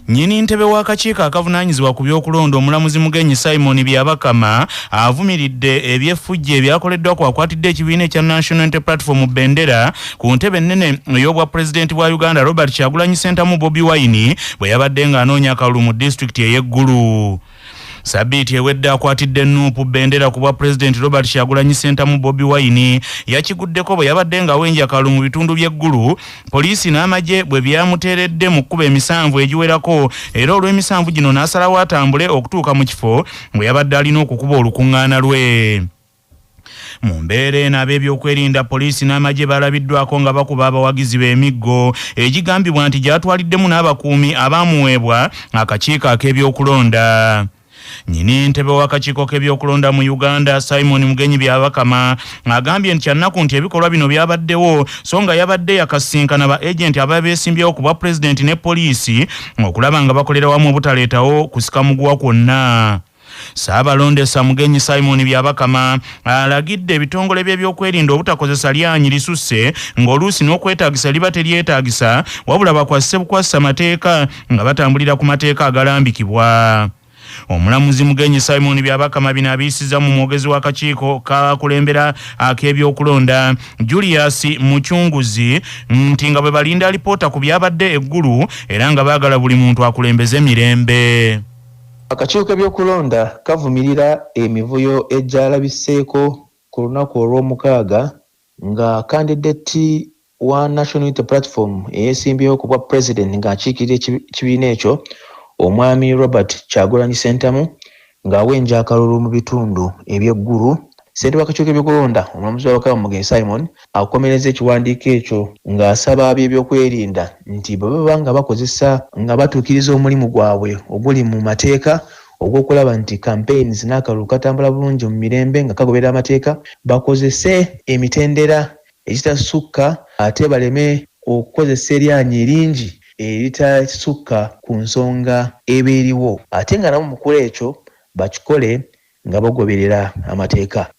Nyini ntebe w'akakiiko akavunaanyizibwa ku by'okulonda omulamuzi Mugenyi Simon Byabakama avumiridde ebyeffujjo ebyakoleddwa ku akwatidde ekibiina ekya National Unity Platform Bendera ku ntebe ennene ey'obwa pulezidenti bwa Uganda Robert Kyagulanyi Ssentamu Bobi Wine bwe yabadde ng'anoonya akalulu mu disitulikiti ey'Eggulu. Sabiti ewedde akwatidde Nuupu Bendera ku bwa President Robert Kyagulanyi Ssentamu Bobi Wine yakiguddeko bwe yabadde nga wenja kalu mu bitundu by'eggulu poliisi n'amagye bwe byamuteeredde mu kkuba emisanvu egiwerako era olw'emisanvu gino n'asalawo atambule okutuuka mu kifo bwe yabadde alina okukuba olukuŋŋaana lwe. Mu mbeera eno ab'ebyokwerinda poliisi n'amagye balabiddwako nga bakuba abawagizi b'emiggo egigambibwa nti gyatwaliddemu n'abakuumi abaamuweebwa akakiiko ak'ebyokulonda. Nyini ntebe w'akakiiko k'ebyokulonda mu Uganda Simon Mugenyi Byabakama agambye nti kyannaku nti ebikolwa bino byabaddewo so nga yabadde yakasinkana ba agenti ababeesimbyewo ku bwa pulezidenti ne poliisi okulaba nga bakolera wamu obutaleetawo kusika muguwa kwonna. Saabalondesa Mugenyi Simon Byabakama alagidde ebitongole by'ebyokwerinda obutakozesa lyanyi lisusse ng'oluusi n'okwetaagisa liba teryetaagisa wabula bakwasise bukwasisa mateeka nga batambulira ku mateeka agalambikibwa. Omulamuzi Mugenyi Simon Byabakama bino abiisiza mu mwogezi w'akakiiko kakulembera ak'ebyokulonda Julius Muchunguzi nti nga bwe balinda alipoota ku byabadde eggulu era nga baagala buli muntu akulembeze mirembe. Akakiiko k'ebyokulonda kavumirira emivuyo egyalabiseeko ku lunaku olw'omukaaga nga kandidate wa National Unity Platform eyeesimbyewo ku bwa President ng'akiikirira ekibiina ekyo Omwami Robert Kyagulanyi Ssentamu ng'awenja akalulu mu bitundu eby'eggulu. Ssentebe w'akakiiko k'ebyokulonda omulamuzi w'Abakama Mugenyi Simon akomereza ekiwandiiko ekyo ng'asaba ab'ebyokwerinda nti bwe baba nga bakozesa nga batuukiriza omulimu gwabwe oguli mu mateeka ogw'okulaba nti campaigns n'akalulu katambula bulungi mu mirembe nga kagoberera amateeka bakozese emitendera egitasukka ate baleme okukozesa eryanyi eringi eritasukka ku nsonga eba eriwo ate nga nabo mukula ekyo bakikole nga bagoberera amateeka.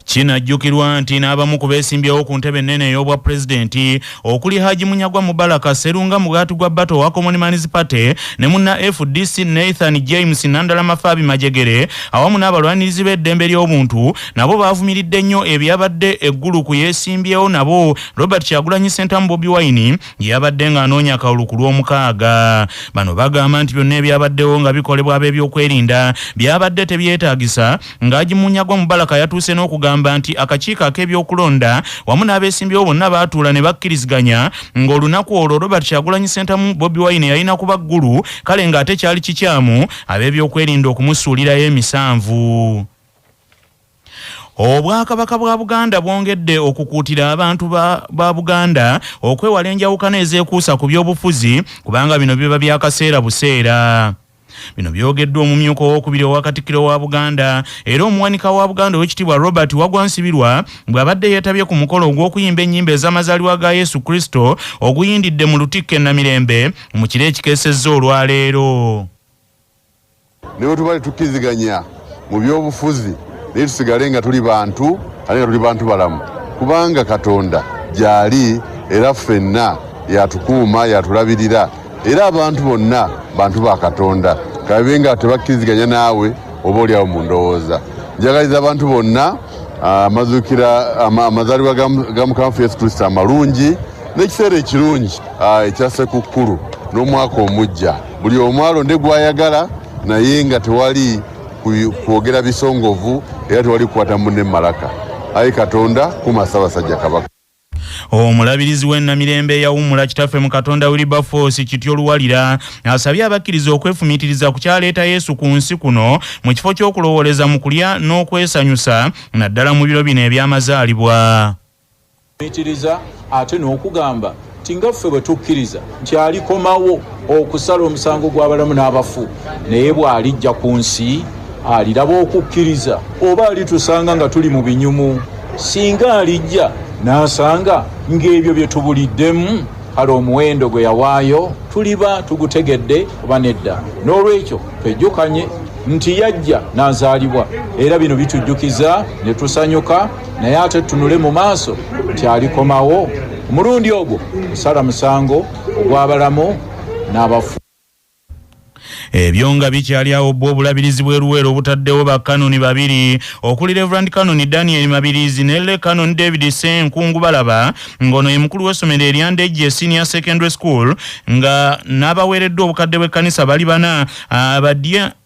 Kinajjukirwa nti n'abamu ku beesimbyewo ku ntebe ennene ey'obwa pulezidenti okuli Haji Munyagwa Mubaraka Serunga Mugaati gwa Bato wa Common Man's Party ne munna FDC Nathan James Nandala Mafabi Majegere awamu n'abalwanirizi b'eddembe ly'obuntu nabo baavumiridde nnyo ebyabadde eggulu ku yeesimbyewo nabo Robert Kyagulanyi Ssentamu Bobi Wine yabadde ng'anoonya akalulu ku lw'omukaaga. Bano bagamba nti byonna ebyabaddewo nga bikolebwa ab'ebyokwerinda byabadde tebyetaagisa nga Haji Munyagwa Mubaraka yatuuse n'okugamba nti akakiiko ak'ebyokulonda wamu n'abeesimbyewo bonna baatuula ne bakkiriziganya ng'olunaku olwo Robert Kyagulanyi Ssentamu Bobi Wine yalina kuba ggulu kale ng'ate kyali kikyamu ab'ebyokwerinda okumusuulirayo emisanvu. Obwakabaka bwa Buganda bwongedde okukuutira abantu ba Buganda okwewala enjawukana ezeekuusa ku by'obufuzi kubanga bino biba byakaseera buseera. Bino byogeddwa omumyuka ow'okubiri owa Katikkiro wa Buganda era omuwanika wa Buganda ow'ekitiibwa Robert Wagwansibirwa bw'abadde yeetabye ku mukolo ogw'okuyimba ennyimba ez'amazaalibwa ga Yesu Kristo oguyindidde mu Lutikko e Namirembe mu kiro ekikeesezza olwaleero. Ne bwe tuba tukkiriziganya mu by'obufuzi naye tusigale nga tuli bantu ate nga tuli bantu balamu kubanga Katonda gy'ali era ffenna yatukuuma yatulabirira era abantu bonna bantu ba Katonda kabe nga tebakkiriziganya naawe oba oliawo mu ndowooza. Njagaliza abantu bonna amazuukira amazaalibwa ga Mukama waffe Yesu Kristo amalungi n'ekiseera ekirungi ekya Ssekukkulu n'omwaka omujja. Buli omu alonde gw'ayagala naye nga tewali kwogera bisongovu era tewali kukwata munne malaka. Ayi Katonda kuuma Ssaabasajja Kabaka. Omulabirizi w'Ennamirembe eyawummula kitaffe mu Katonda Wilberforce Kityo Luwalira asabye abakkiriza okwefumiitiriza ku kyaleeta Yesu ku nsi kuno mu kifo ky'okulowooleza mu kulya n'okwesanyusa naddala mu biro bino eby'amazaalibwa. Fumiitiriza ate n'okugamba nti nga ffe bwe tukkiriza nti alikomawo okusala omusango gw'abalamu n'abafu naye bw'alijja ku nsi aliraba okukkiriza oba alitusanga nga tuli mu binyumu. Singa alijja n'asanga ng'ebyo bye tubuliddemu kale omuwendo gwe yawaayo tuliba tugutegedde oba nedda. N'olwekyo twejjukanye nti yajja n'azaalibwa era bino bitujjukiza ne tusanyuka naye ate tunule mu maaso nti alikomawo omulundi ogwo kusala musango ogw'abalamu n'abafu. Ebyo nga bikyali awo bwo obulabirizi bweruwero obutaddewo bakkanoni babiri okuli Reverend Kanoni Daniel Mabirizi ne Le Kanoni David Senkungu Balaba ngono ye mukulu w'essomero eryandejje Senior Secondary School nga n'abaweereddwa obukadde bw'ekkanisa bali bana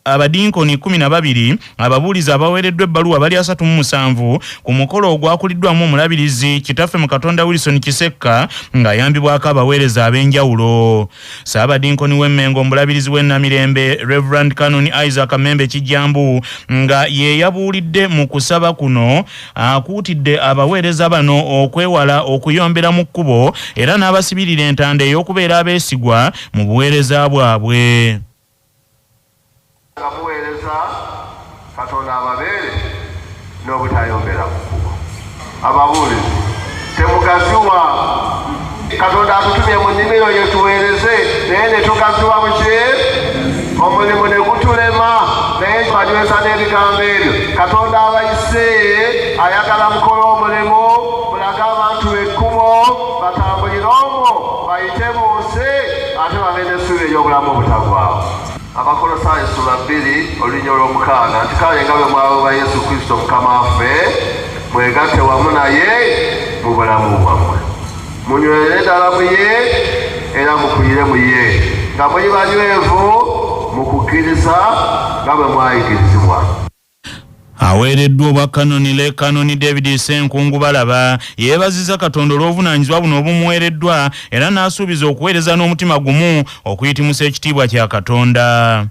abadinkoni 12 ababuulizi abaweereddwa ebbaluwa bali 37 ku mukolo ogwakuliddwamu omulabirizi kitaffe mu Katonda Wilson Kisekka ng'ayambibwako abaweereza ab'enjawulo. Saabadinkoni w'Emmengo omulabirizi w'Ennamirembe Reverend Kanoni Isaac Membe Kijambu nga ye yabuulidde mu kusaba kuno akuutidde abaweereza bano okwewala okuyombera mu kkubo era n'abasibirira entanda ey'okubeera abeesigwa mu buweereza bwabwe. Amuweereza Katonda ababeere n'obutayombera mu kkubo. Ababuulizi temugaziwa Katonda atutumye mu nnimiro ye tuweereze naye ne tugaziwa mu ki omulimu ne gutulema naye twanywesa n'ebigambo ebyo. Katonda abayise ayagala mukole omulimu mulage abantu ekkubo batambulire omwo bayite mu nsi ate babe n'essuubi ery'obulamu obutagwawo. Abakolosaayo essula 2 olunya olw'omukaaga nti kale nga bwe mwaweebwa Yesu Kristo Mukama waffe mwegatte wamu naye mu bulamu bwammwe munywere ddala mu ye era mukuyire mu ye nga muli banywevu mu kukkiriza nga bwe mwayigirizibwa. Aweereddwa obwa Kanoni Le Kanoni David Senkungu Balaba yeebazizza Katonda olw'obuvunaanyizibwa buno obumuweereddwa era n'asuubiza okuweereza n'omutima gumu okuyitimusa ekitiibwa kya Katonda.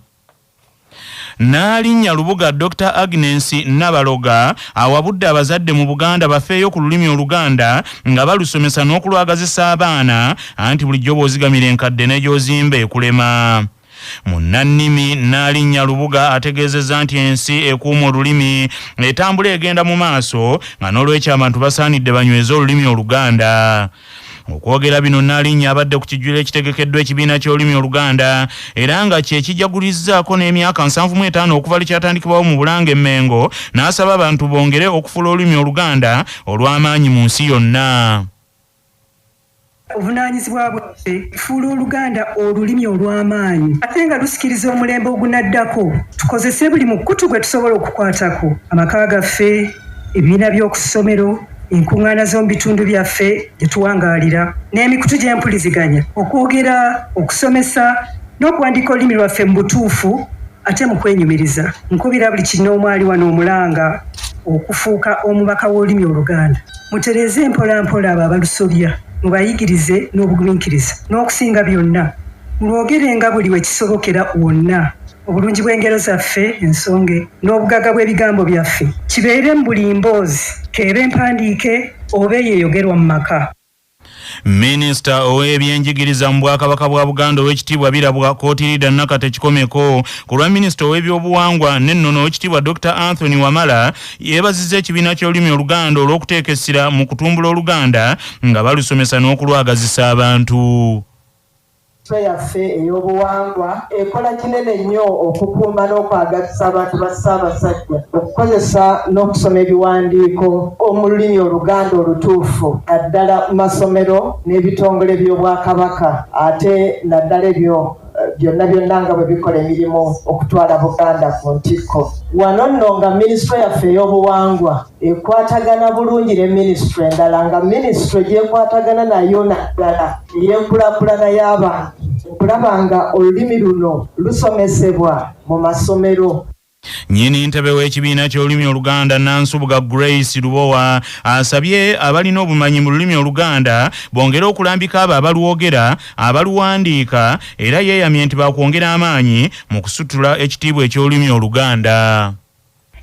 Naalinnya Lubuga Dr. Agnes Nabaloga awabudde abazadde mu Buganda bafeeyo ku lulimi Oluganda nga balusomesa n'okulwagazisa abaana anti bulijjo bw'ozigamira enkadde n'egy'ozimba ekulema. Munnannimi Naalinnya Lubuga ategeezezza nti ensi ekuuma olulimi etambula egenda mu maaso nga n'olwekyo abantu basaanidde banyweze olulimi Oluganda. Okwogera bino Naalinnya abadde ku kijjulo ekitegekeddwa ekibiina ky'olulimi Oluganda era nga kye kijagulizzaako n'emyaka 75 okuva likyatandikibwawo mu Bulange Emmengo n'asaba abantu bongere okufuula olulimi Oluganda olw'amaanyi mu nsi yonna. Obunaanyizibwa bwaffe tufuula Oluganda olulimi olw'amaanyi ate nga lusikiriza omulembe ogunaddako. Tukozese buli mukutu gwe tusobola okukwatako amaka gaffe, ebibiina by'oku ssomero, enkuŋŋaana z'omu bitundu byaffe gye tuwangaalira n'emikutu gy'empuliziganya okwogera, okusomesa n'okuwandiika olulimi lwaffe mu butuufu ate mu kwenyumiriza. Nkubira buli kinoomu ali wano omulanga okufuuka omubaka w'olulimi Oluganda. Mutereeze mpolampola abo abalusobya mubayigirize n'obugumiikiriza n'okusinga byonna mulwogerenga buli we kisobokera wonna. Obulungi bw'engero zaffe ensonge n'obugaga bw'ebigambo byaffe kibeere mu buli mboozi keebe empandiike oba eyeeyogerwa mu maka. Minisita ow'ebyenjigiriza mu Bwakabaka bwa Buganda ow'ekitiibwa Birabwa Kootirida Nakate Kikomeko ku lwa minisita ow'ebyobuwangwa n'ennono ow'ekitiibwa Dr. Anthony Wamala yeebazizza ekibiina ky'olulimi Oluganda olw'okuteeka essira mu kutumbula Oluganda nga balusomesa n'okulwagazisa abantu. Yaffe ey'obuwangwa ekola kinene nnyo okukuuma n'okwagazisa abantu ba Ssaabasajja okukozesa n'okusoma ebiwandiiko mu lulimi Oluganda olutuufu naddala mu masomero n'ebitongole by'Obwakabaka ate naddala ebyo byonna nga bwe bikola emirimu okutwala Buganda ku ntikko. Wano nno nga minisitule yaffe ey'obuwangwa ekwatagana bulungi ne minisitule endala nga minisitule gyekwatagana nayo naddala ey'enkulaakulana y'abantu okulaba nga olulimi luno lusomesebwa mu masomero. Nnyini ntebe w'ekibiina ky'olulimi Oluganda Nansubuga Grace Lubowa asabye abalina obumanyi mu lulimi Oluganda bongere okulambika abo abalwogera, abaluwandiika era yeeyamye nti bakwongera amaanyi mu kusutula ekitiibwa eky'olulimi Oluganda.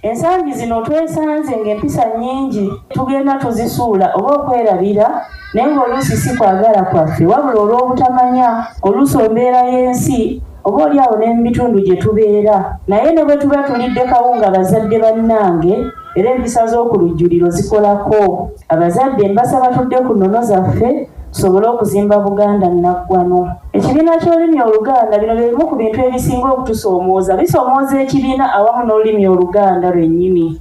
Ensangi zino twesanze ng'empisa nnyingi tugenda tuzisuula oba okwerabira naye ng'oluusi si kwagala kwaffe wabula olw'obutamanya oluusi embeera y'ensi oba oliawo ne mu bitundu gye tubeera naye ne bwe tuba tulidde kawunga bazadde bannange era empisa z'okulujjuliro zikolako. Abazadde mbasaba tudde ku nnono zaffe tusobole okuzimba Buganda nnaggwano. Ekibiina ky'olulimi Oluganda bino bye bimu ku bintu ebisinga okutusoomooza, bisoomooza ekibiina awamu n'olulimi Oluganda lwennyini.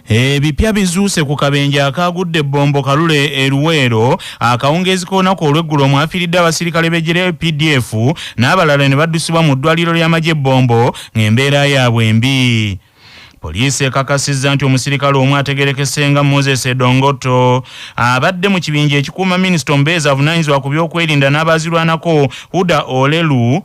Ebipya bizuuse ku kabenje akagudde Bombo Kalule Eruwero akawungezi k'olunaku olw'eggulo omwafiiridde abasirikale b'eggye PDF n'abalala ne baddusibwa mu ddwaliro ly'amagye Bombo ng'embeera yaabwe mbi. Poliisi ekakasizza nti omusirikale omu ategerekese nga Moses Edongoto abadde mu kibinja ekikuuma minisita omubeezi avunaanyizibwa ku by'okwerinda n'abazirwanako Huda Olelu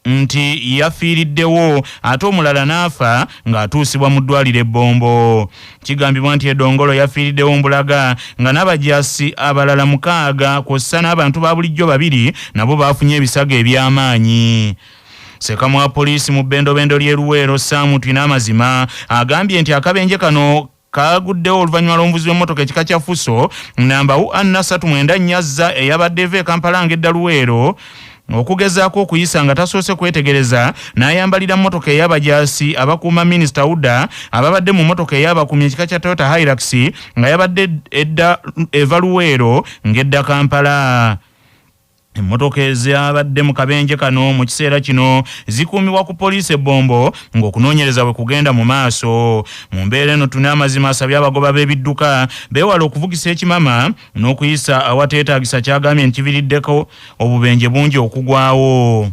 nti yafiiriddewo ate omulala n'afa ng'atuusibwa mu ddwaliro Bombo. Kigambibwa nti Edongolo yafiiriddewo Mbulaga nga n'abajaasi abalala 6 kw'ossa n'abantu ba bulijjo 2 nabo baafunye ebisago eby'amaanyi. Sekamu wa poliisi mu bbendobendo ly'e Luweero Sam Twina Amazima agambye nti akabenje kano kaguddewo oluvannyuma lw'omuvuzi w'emmotoka ekika kya Fuso namba UAN 39 Nyazza eyabadde eva e Kampala ng'edda Luweero okugezaako okuyisa nga tasoose kwetegereza n'ayambalira mmotoka ey'abajaasi abakuuma minisita Huda ababadde mu mmotoka ey'abakuumi ekika kya Toyota Hilux nga yabadde edda eva Luweero ng'edda Kampala. Emmotoka ezabadde mu kabenje kano mu kiseera kino zikuumibwa ku poliisi Bombo ng'okunoonyereza bwe kugenda mu maaso. Mu mbeera eno Twina Amazima asabye abagoba b'ebidduka beewala okuvugisa ekimama n'okuyisa awateetaagisa kyagambye nti kiviiriddeko obubenje bungi okugwawo.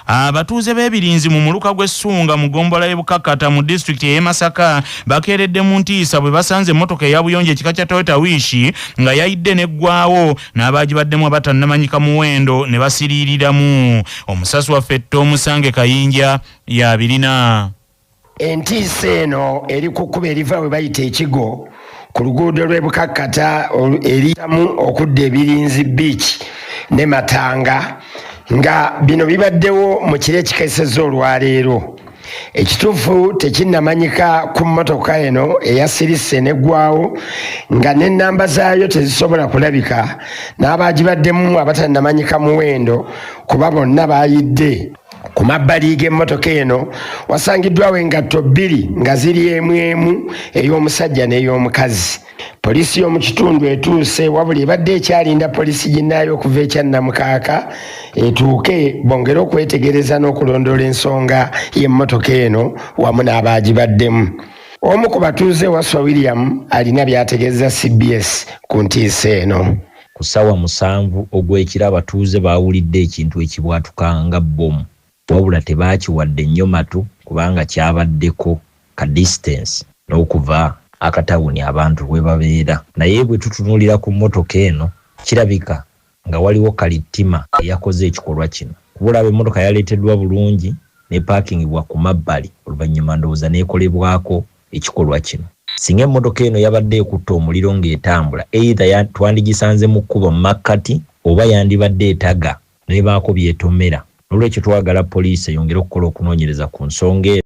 Abatuuze b'ebirinzi mu muluka gw'Essunga mu gombola y'e Bukakkata mu disitulikiti y'e Masaka bakeeredde mu ntiisa bwe basanze emmotoka eya buyonjo ekika kya Toyota Wish nga yayidde n'eggwawo n'abaagibaddemu abatannamanyika muwendo ne basiriiriramu. Omusasi waffe Omusange Kayinja y'abirina. Entiisa eno eri ku kkubo eriva we bayita Ekigo ku luguudo lw'e Bukakkata eritamu okudda Ebirinzi Beach ne Matanga nga bino bibaddewo mu kiro ekikesezza olwaleero. Ekituufu tekinnamanyika ku mmotoka eno eyasirise n'eggwawo nga n'ennamba zaayo tezisobola kulabika n'abaagibaddemu abatannamanyika muwendo kuba bonna baayidde. Ku mabbali g'emmotoka eno wasangiddwawo engatto 2 nga ziri emu emu ey'omusajja n'ey'omukazi. Poliisi y'omu kitundu etuuse wabula ebadde ekyalinda poliisi ginnaayo okuva ekyannamukaaka etuuke bongere okwetegereza n'okulondoola ensonga y'emmotoka eno wamu n'abaagibaddemu. Omu ku batuuze Waswa William alina by'ategeeza CBS ku ntiisa eno. Ku ssaawa 7 ogw'ekiro abatuuze baawulidde ekintu ekibwatuka nga bbomu wabula tebaakiwadde nnyo matu kubanga kyabaddeko ka distance n'okuva akatawuni abantu we babeera. Naye bwe tutunuulira ku mmotoka eno kirabika nga waliwo kalittima eyakoze ekikolwa kino. Kubulaba emmotoka yaleeteddwa bulungi ne paakingibwa ku mabbali oluvannyuma ndowooza n'ekolebwako ekikolwa kino. Singa emmotoka eno yabadde ekutta omuliro ng'etambula either twandigisanze mu kkubo mu makkati oba yandibadde etaga n'ebaako byetomera. Olw'ekyo twagala poliisi eyongere okukola okunoonyereza ku nsonga